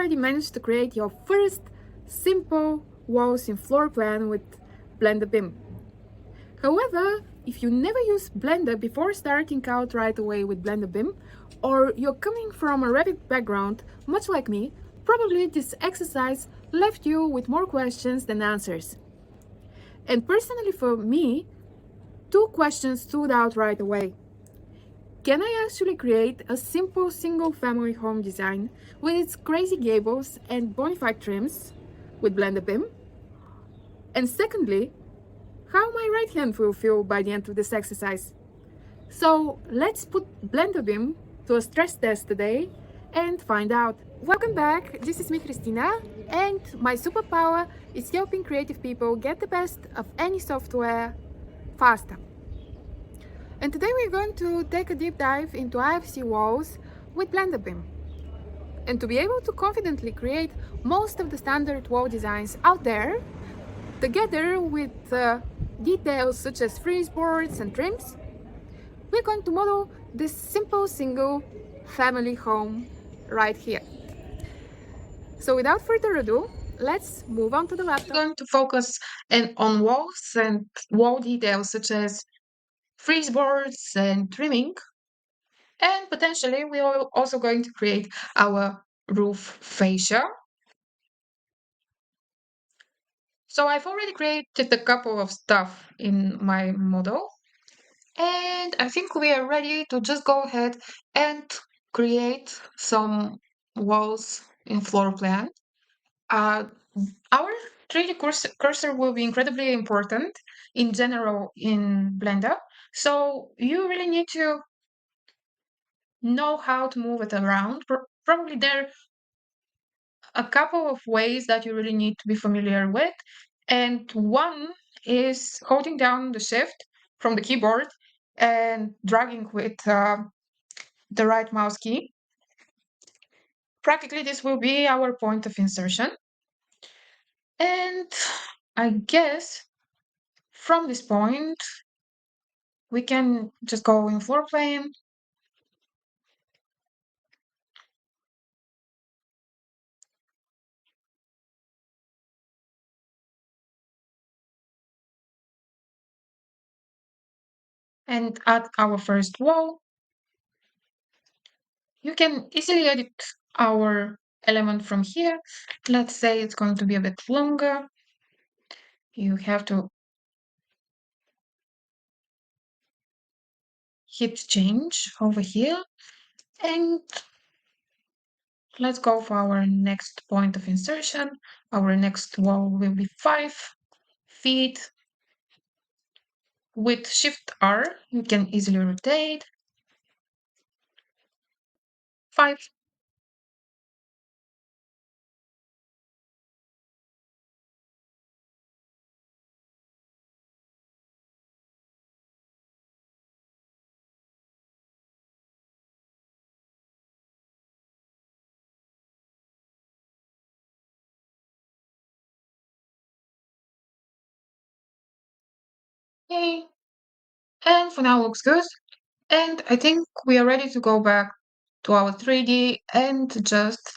already managed to create your first simple walls in floor plan with BlenderBIM. However, if you never used Blender before starting out right away with BlenderBIM, or you're coming from a Revit background, much like me, probably this exercise left you with more questions than answers. And personally for me, two questions stood out right away. Can I actually create a simple single-family home design with its crazy gables and bonafide trims with BlenderBIM? And secondly, how my right hand will feel by the end of this exercise? So let's put BlenderBIM to a stress test today and find out. Welcome back, this is me Christina, and my superpower is helping creative people get the best of any software faster. And today we're going to take a deep dive into IFC walls with BlenderBIM. And to be able to confidently create most of the standard wall designs out there, together with details such as frieze boards and trims, we're going to model this simple single family home right here. So without further ado, let's move on to the laptop. We're going to focus on walls and wall details such as frieze boards and trimming, and potentially we are also going to create our roof fascia. So I've already created a couple of stuff in my model, and I think we are ready to just go ahead and create some walls in floor plan. Our 3D cursor will be incredibly important in general in Blender, so you really need to know how to move it around. Probably there are a couple of ways that you really need to be familiar with, and one is holding down the shift from the keyboard and dragging with the right mouse key. Practically, this will be our point of insertion. And I guess from this point, we can just go in floor plan. And add our first wall. You can easily edit our element from here. Let's say it's going to be a bit longer. You have to hit change over here. And let's go for our next point of insertion. Our next wall will be 5 feet. With Shift R, you can easily rotate 5. Okay. And for now looks good. And I think we are ready to go back to our 3D and just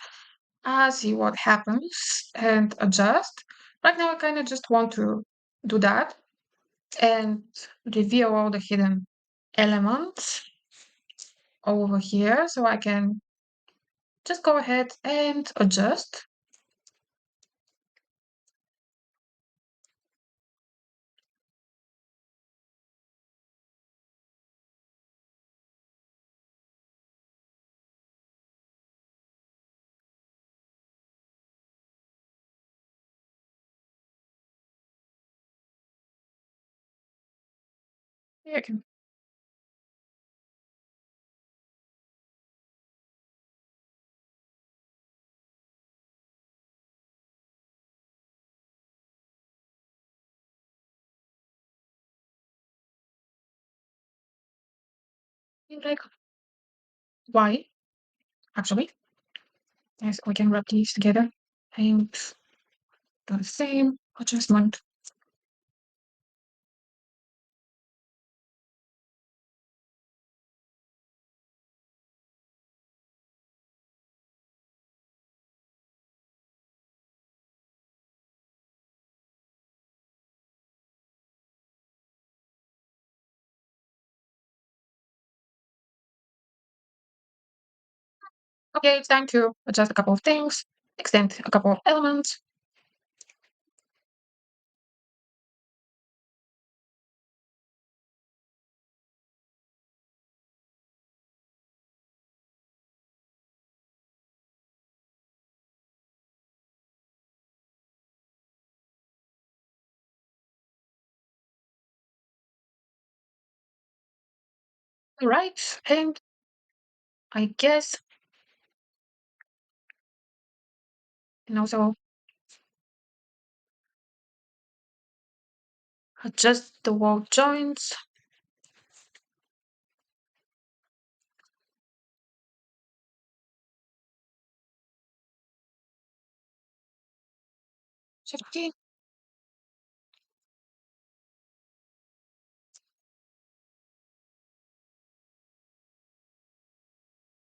see what happens and adjust. Right now I kind of just want to do that and reveal all the hidden elements over here so I can just go ahead and adjust. Here I can. Like, why? Actually, yes, we can wrap these together and do the same adjustment. Okay, it's time to adjust a couple of things, extend a couple of elements. All right, and I guess, and also adjust the wall joints. Shift key,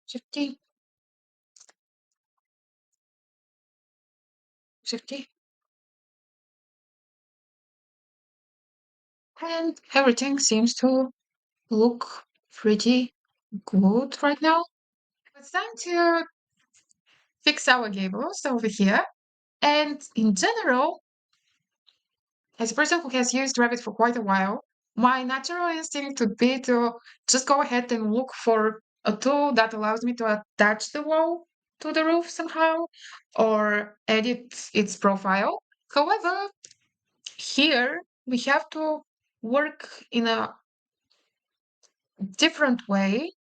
Shift key, Shift key. And everything seems to look pretty good right now. It's time to fix our gables over here. And in general, as a person who has used Revit for quite a while, my natural instinct would be to just go ahead and look for a tool that allows me to attach the wall to the roof somehow or edit its profile. However, here we have to work in a different way.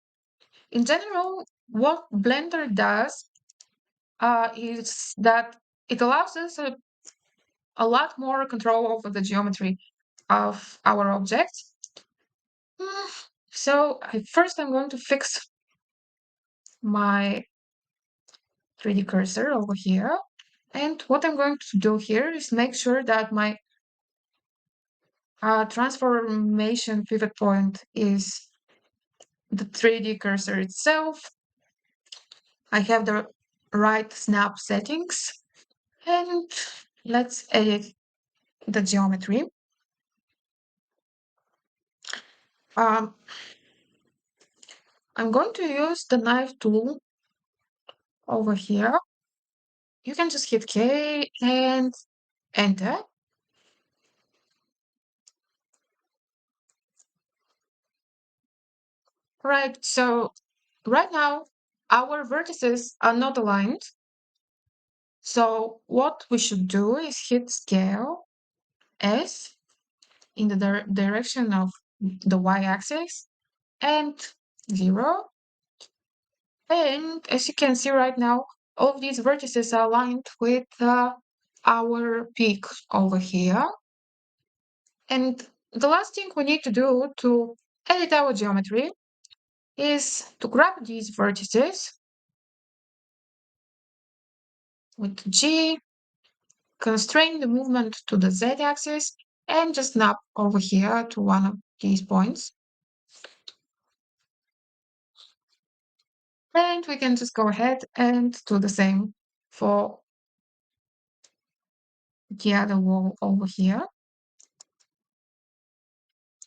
In general, what Blender does is that it allows us a lot more control over the geometry of our object. So first I'm going to fix my 3D cursor over here. And what I'm going to do here is make sure that my transformation pivot point is the 3D cursor itself. I have the right snap settings. And let's edit the geometry. Um, I'm going to use the knife tool over here. You can just hit K and enter. Right, so right now our vertices are not aligned. So what we should do is hit scale S in the direction of the y-axis and 0. And as you can see right now, all of these vertices are aligned with our peak over here. And the last thing we need to do to edit our geometry is to grab these vertices with G, constrain the movement to the z-axis, and just snap over here to one of these points. And we can just go ahead and do the same for the other wall over here.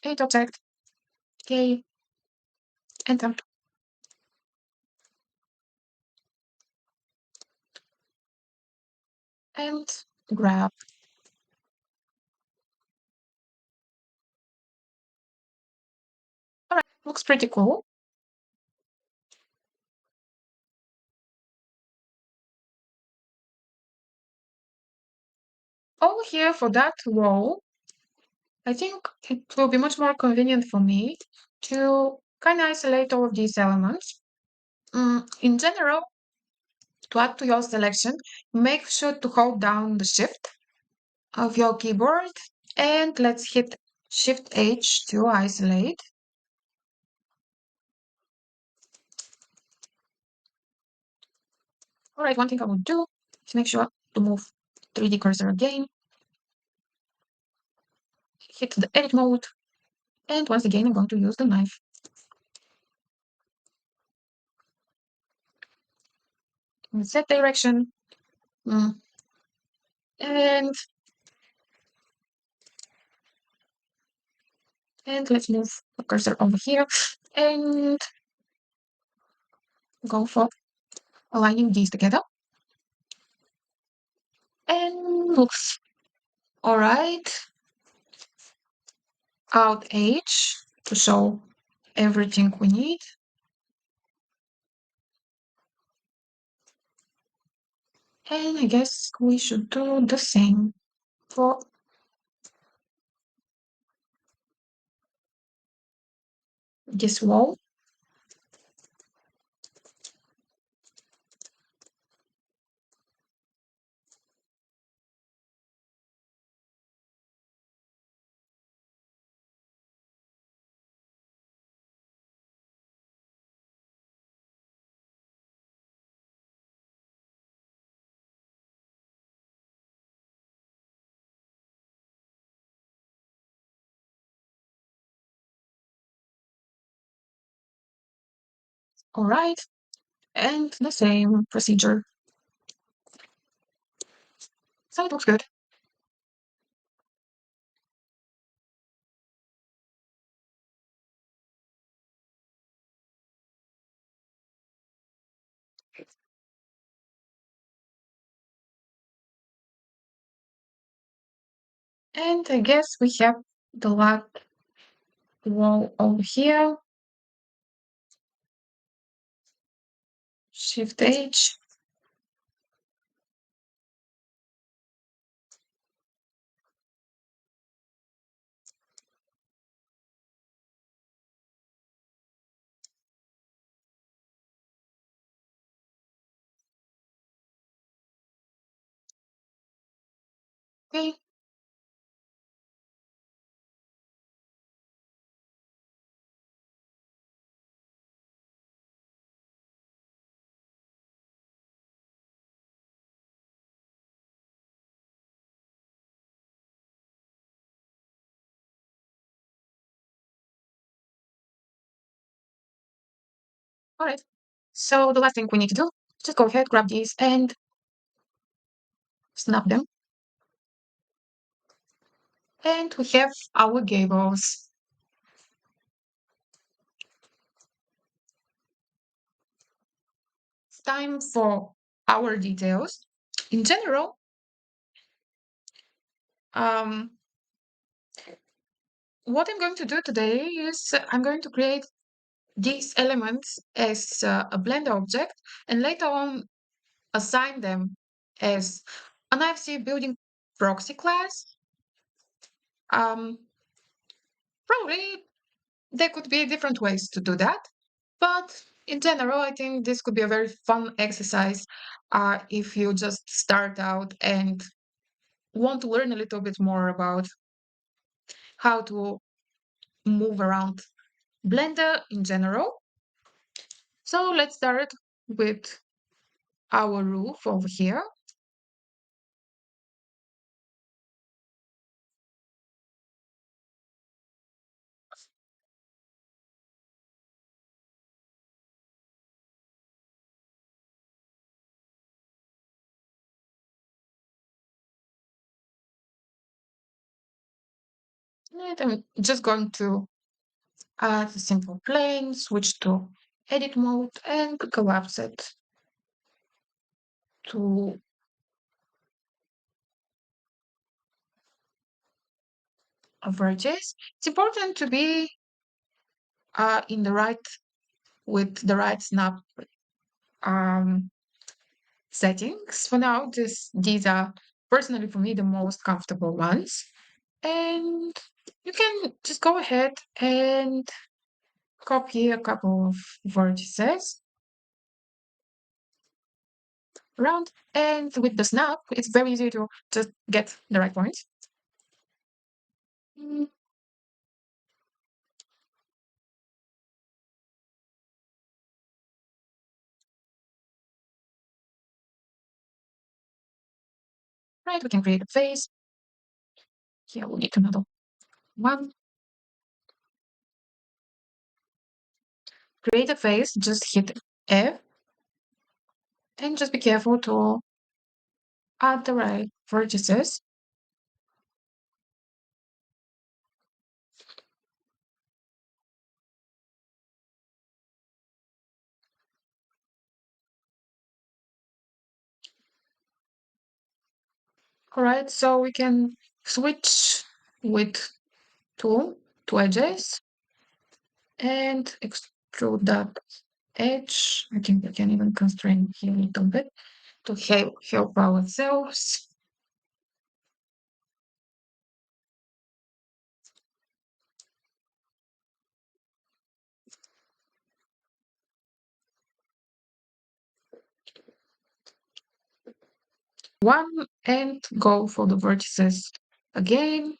Create object, okay, enter. And grab. All right, looks pretty cool. Over here for that wall, I think it will be much more convenient for me to kind of isolate all of these elements. In general, to add to your selection, make sure to hold down the shift of your keyboard and let's hit Shift H to isolate. All right, one thing I will do is make sure to move 3D cursor again, hit the edit mode, and once again, I'm going to use the knife. In the Z direction, and let's move the cursor over here and go for aligning these together. And looks all right. Alt H to show everything we need. And I guess we should do the same for this wall. All right. And the same procedure. So it looks good. And I guess we have the last wall over here. Shift H. Okay. All right. So the last thing we need to do, just go ahead, grab these and snap them. And we have our gables. It's time for our details. In general, um, what I'm going to do today is I'm going to create these elements as a Blender object and later on assign them as an IFCBuildingProxy class. Probably there could be different ways to do that, but in general, I think this could be a very fun exercise if you just start out and want to learn a little bit more about how to move around Blender in general. So let's start with our roof over here. And I'm just going to add a simple plane, switch to edit mode, and collapse it to a vertex. It's important to be in the right with the right snap um, settings. For now, these are personally for me the most comfortable ones. And you can just go ahead and copy a couple of vertices around. And with the snap, it's very easy to just get the right point. Mm, Right, we can create a face. Here we need another one. Create a face, just hit F and just be careful to add the right vertices. All right, so we can switch with tool to edges and extrude that edge. I think we can even constrain here a little bit to help ourselves. One and go for the vertices again.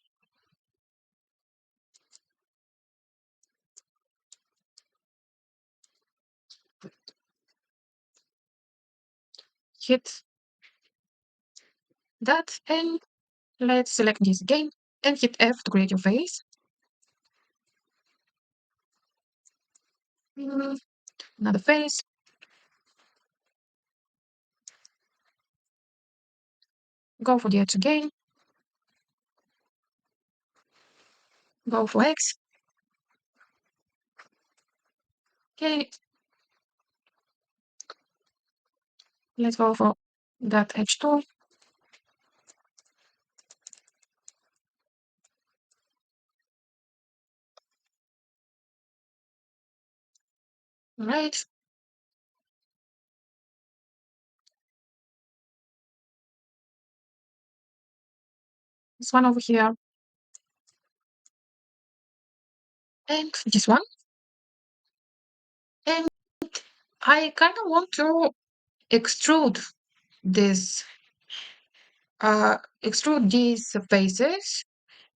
Hit that and let's select this again and hit F to create your face. Another face. Go for the edge again. Go for X. Okay, let's go for that edge tool. All right. This one over here. And this one. And I kind of want to extrude this, extrude these faces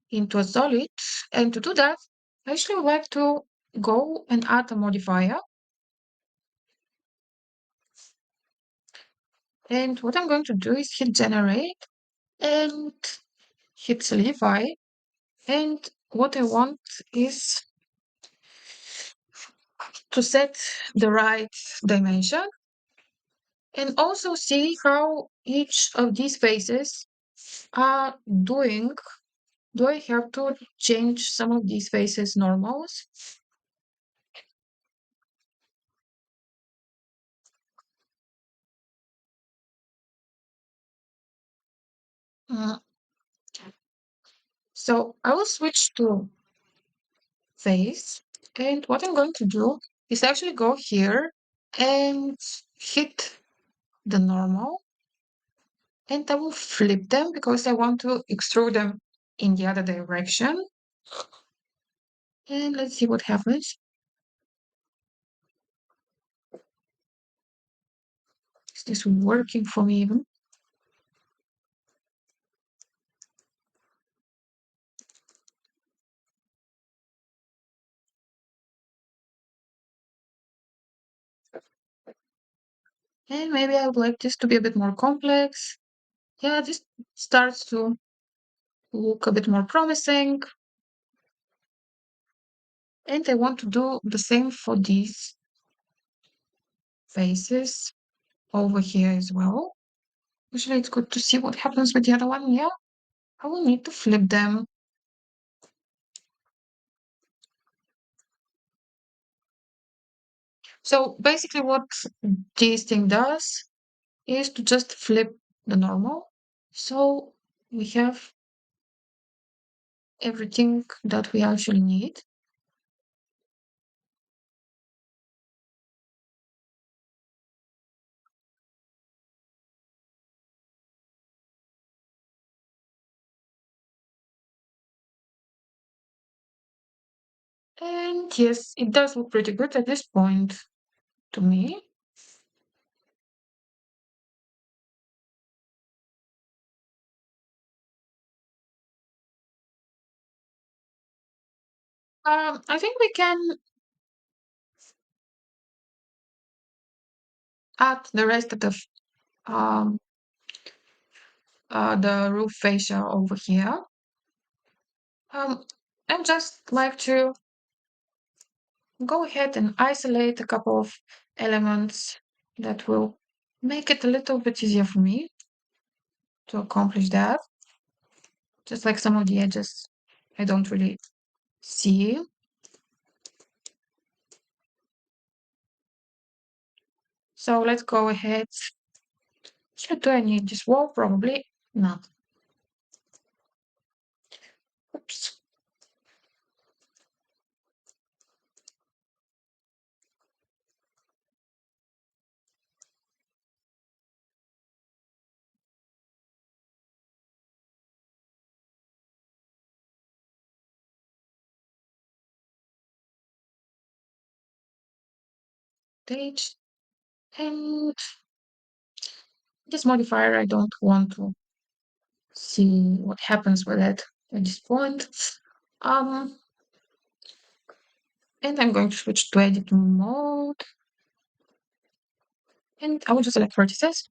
into a solid. And to do that, I actually would like to go and add a modifier. And what I'm going to do is hit generate and hit solidify. And what I want is to set the right dimension and also see how each of these faces are doing. Do I have to change some of these faces normals? Uh, so I will switch to face. And what I'm going to do is actually go here and hit the normal. And I will flip them because I want to extrude them in the other direction. And let's see what happens. Is this working for me even? And maybe I would like this to be a bit more complex. Yeah, this starts to look a bit more promising. And I want to do the same for these faces over here as well. Actually, it's good to see what happens with the other one. Yeah, I will need to flip them. So basically what this thing does is to just flip the normal. So we have everything that we actually need. And yes, it does look pretty good at this point to me. I think we can add the rest of um, the roof fascia over here. I'd just like to go ahead and isolate a couple of elements that will make it a little bit easier for me to accomplish that. Just like some of the edges I don't really see. So let's go ahead. So do I need this wall? Probably not. Oops. Stage. And this modifier, I don't want to see what happens with it at this point. Um, and I'm going to switch to edit mode. And I will just select vertices.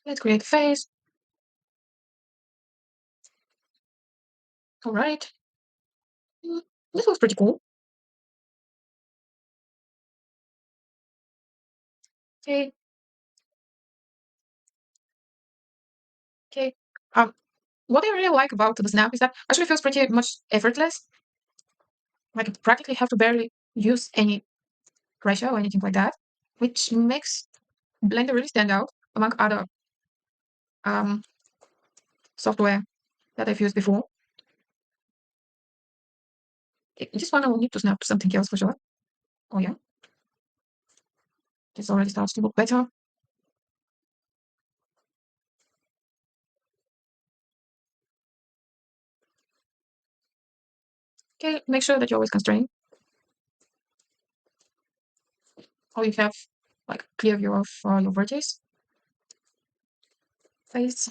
Let's create face. All right. This looks pretty cool. Okay. Okay. What I really like about the snap is that actually feels pretty much effortless. Like you practically have to barely use any pressure or anything like that, which makes Blender really stand out among other um, software that I've used before. This one I will need to snap to something else for sure. Oh yeah, this already starts to look better. Okay, make sure that you always constrain, or you have like clear view of your vertex, face.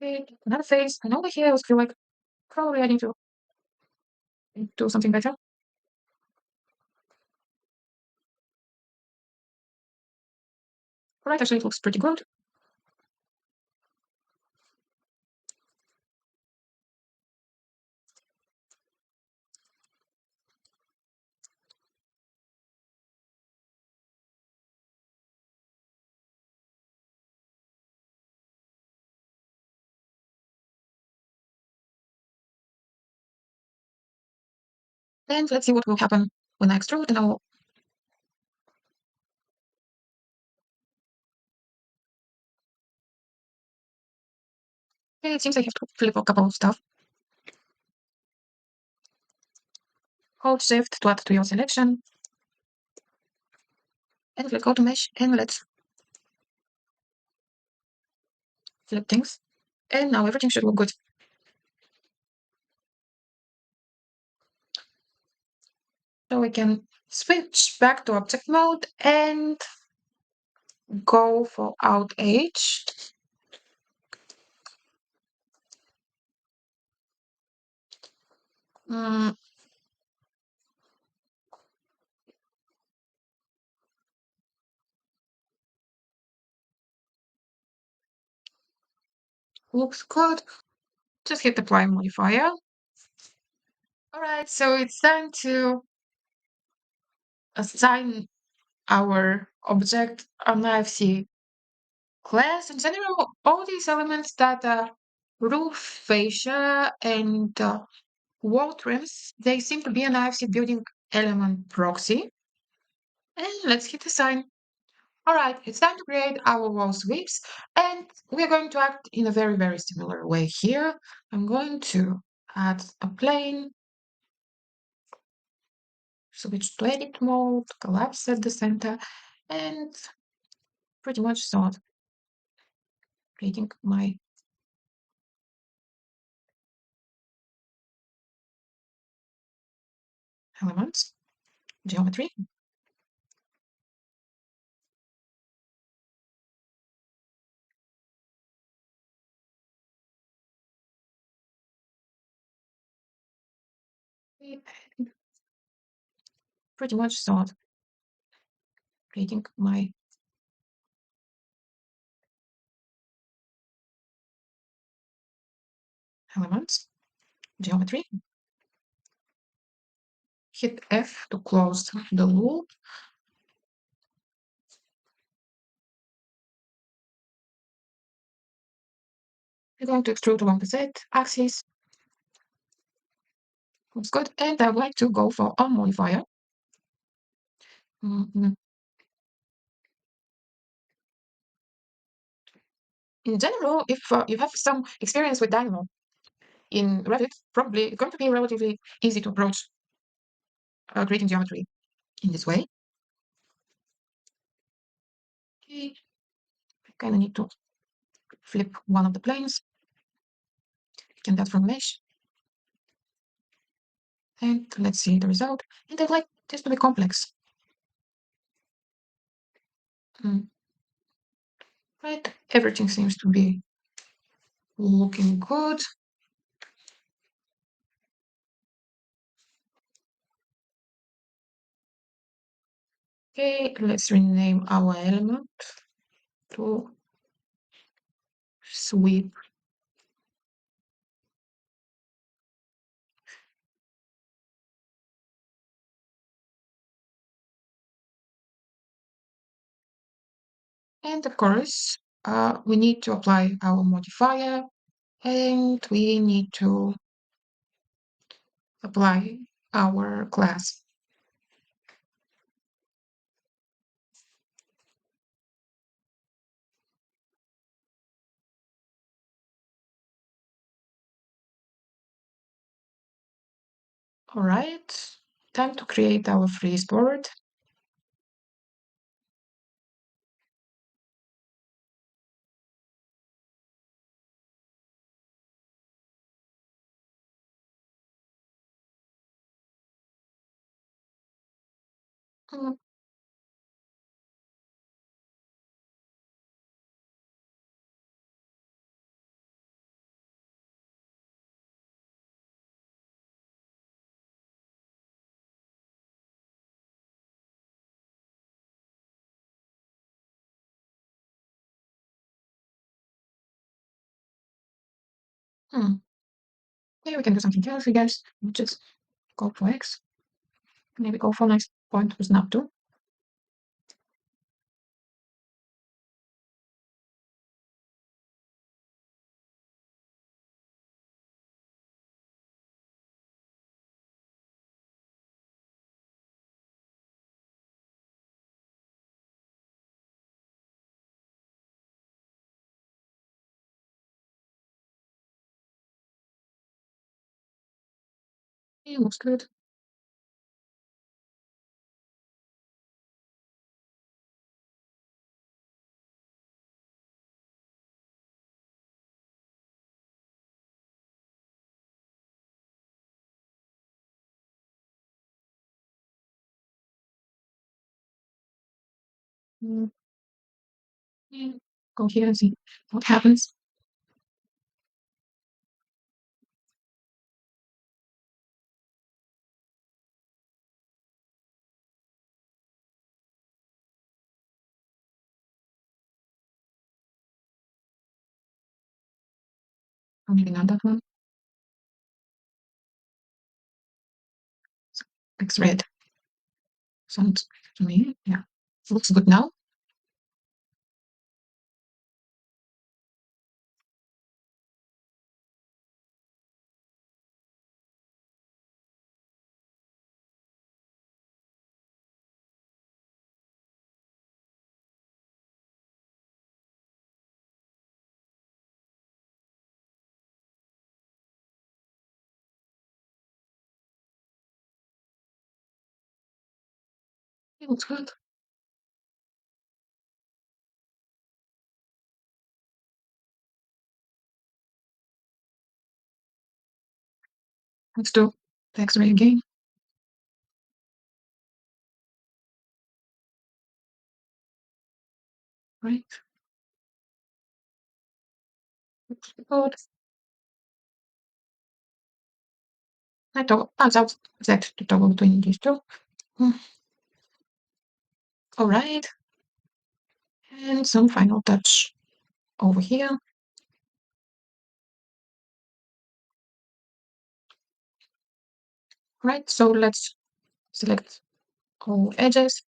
Okay, another face, and over here I was feel like probably I need to do something better. Alright, actually it looks pretty good. And let's see what will happen when I extrude, and I will. Okay, it seems I have to flip a couple of stuff. Hold shift to add to your selection. And let's go to mesh and let's flip things. And now everything should look good. So we can switch back to object mode and go for out edge. Mm, looks good. Just hit apply modifier. All right, so it's time to assign our object an IFC class. In general, all these elements that are roof, fascia, and wall trims, they seem to be an IFC building element proxy. And let's hit assign. All right, it's time to create our wall sweeps, and we're going to act in a very, very similar way here. I'm going to add a plane, switch to edit mode, collapse at the center, and pretty much start creating my elements, geometry. Pretty much start creating my elements, geometry. Hit F to close the loop. We're going to extrude along the Z axis. Looks good. And I would like to go for a modifier. In general, if you have some experience with Dynamo in Revit, probably it's going to be relatively easy to approach creating geometry in this way. Okay, I kind of need to flip one of the planes. Can that from mesh? And let's see the result. And I'd like this to be complex. Right, everything seems to be looking good. Okay, let's rename our element to sweep. And of course, we need to apply our modifier, and we need to apply our class. All right, time to create our frieze board. Mm, hmm. Maybe we can do something else, I guess. Just go for X. Maybe go for next point with snap to. Yeah, looks good. Mm, yeah. Go here and see what happens. Or maybe not that one. Looks red. Sounds to me, yeah. Looks good now. It looks good. Let's do the X-ray again. Right. Looks good. I toggle out that to toggle between these two. Mm. All right. And some final touch over here. Right, so let's select all edges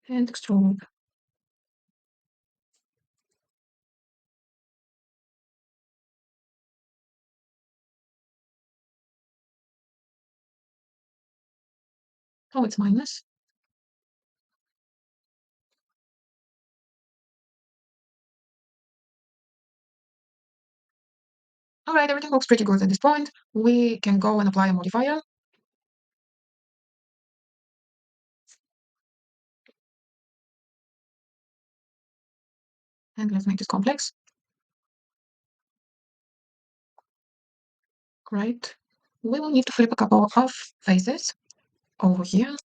and extrude. Oh, it's minus. All right, everything looks pretty good at this point. We can go and apply a modifier. And let's make this complex. Right. We will need to flip a couple of faces over here.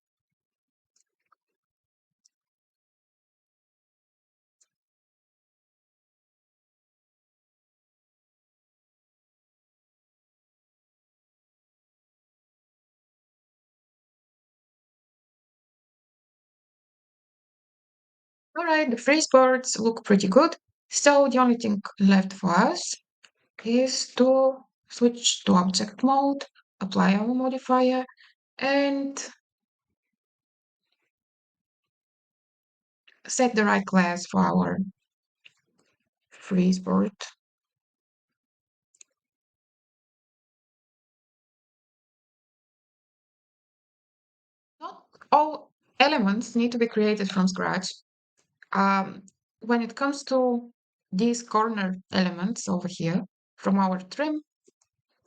All right, the frieze boards look pretty good. So the only thing left for us is to switch to object mode, apply our modifier, and set the right class for our frieze board. Not all elements need to be created from scratch. Um, when it comes to these corner elements over here from our trim,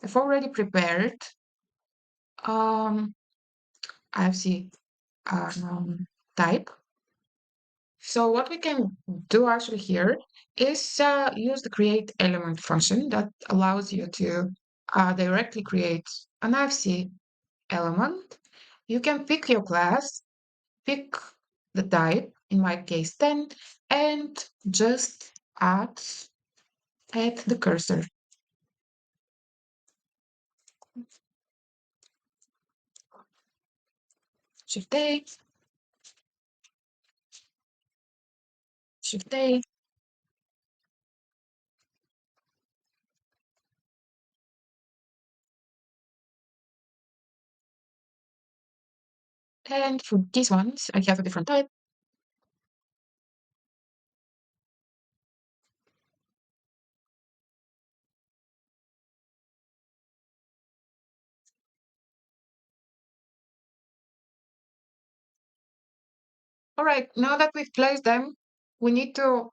I've already prepared IFC type. So what we can do actually here is use the create element function that allows you to directly create an IFC element. You can pick your class, pick the type, in my case 10, and just add the cursor. Shift A, Shift A, and for these ones, I have a different type. All right, now that we've placed them, we need to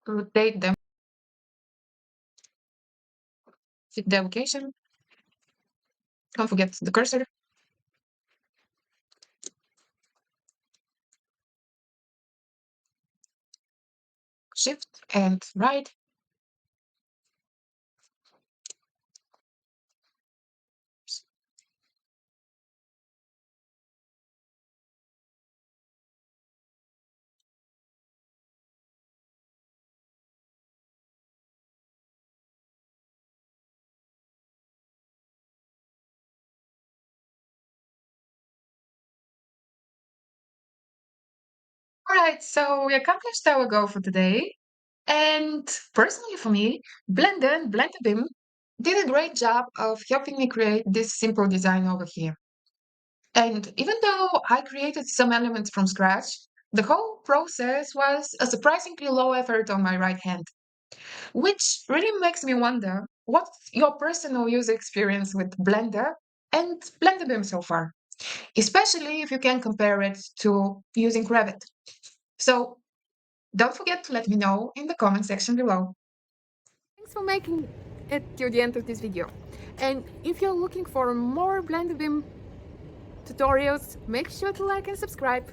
rotate them, fit the location. Don't forget the cursor. Shift and right. All right, so we accomplished our goal for today. And personally for me, Blender and BlenderBIM did a great job of helping me create this simple design over here. And even though I created some elements from scratch, the whole process was a surprisingly low effort on my right hand, which really makes me wonder what's your personal user experience with Blender and BlenderBIM so far, especially if you can compare it to using Revit. So don't forget to let me know in the comment section below. Thanks for making it to the end of this video. And if you're looking for more BlenderBIM tutorials, make sure to like and subscribe.